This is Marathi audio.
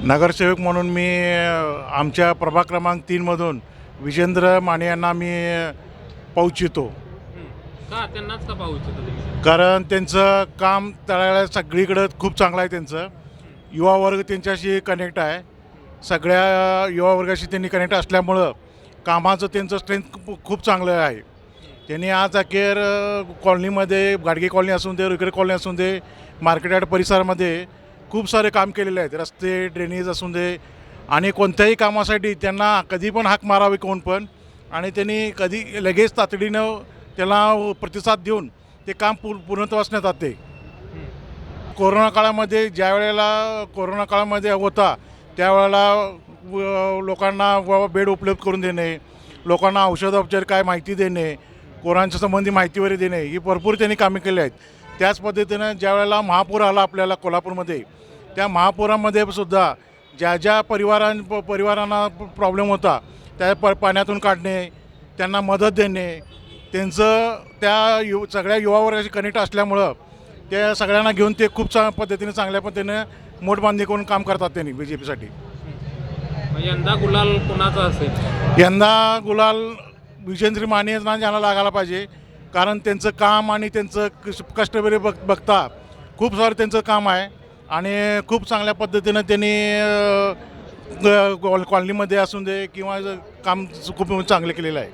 नगरसेवक म्हणून मी आमच्या प्रभाग क्रमांक 3मधून विजेंद्र माने यांना मी पावचितो. का त्यांनाच का पाहू इच्छिता तुम्ही? कारण त्यांचं काम तळाला सगळीकडं खूप चांगलं आहे. त्यांचं युवा वर्ग त्यांच्याशी कनेक्ट आहे. सगळ्या युवा वर्गाशी त्यांनी कनेक्ट असल्यामुळं कामाचं त्यांचं स्ट्रेंथ खूप चांगलं आहे. त्यांनी आज अखेर कॉलनीमध्ये गाडगे कॉलनी असून दे, रुईकर कॉलनी असून दे, मार्केट यार्ड परिसरामध्ये खूप सारे काम केलेले आहेत. रस्ते, ड्रेनेज असून दे आणि कोणत्याही कामासाठी त्यांना कधी पण हाक मारावी कोण पण, आणि त्यांनी कधी लगेच तातडीनं त्याला प्रतिसाद देऊन ते काम पूर्णत्वास नेतात. ते कोरोना काळामध्ये होता त्यावेळेला लोकांना बेड उपलब्ध करून देणे, लोकांना औषधोपचार काय माहिती देणे, कोरोनाच्या संबंधी माहिती वगैरे देणे, ही भरपूर त्यांनी कामे केली आहेत. त्याच पद्धतीनं ज्यावेळेला महापूर आला आपल्याला कोल्हापूरमध्ये, त्या महापुरामध्ये सुद्धा ज्या परिवारांना प्रॉब्लेम होता त्या पाण्यातून काढणे, त्यांना मदत देणे, त्यांचं सगळ्या युवा वर्गाशी कनेक्ट असल्यामुळं त्या सगळ्यांना घेऊन ते खूप चांगल्या पद्धतीने मोठबांधणी करून काम करतात त्यांनी BJPसाठी. यंदा गुलाल कोणाचा असेल? यंदा गुलाल विजेंद्र माने यांना लागायला पाहिजे. कारण त्यांचं काम आणि त्यांचं कष्टभरी बघता खूप सारं त्यांचं काम आहे आणि खूप चांगल्या पद्धतीनं त्यांनी कॉलनीमध्ये असून दे किंवा काम खूप चांगलं केलेलं आहे.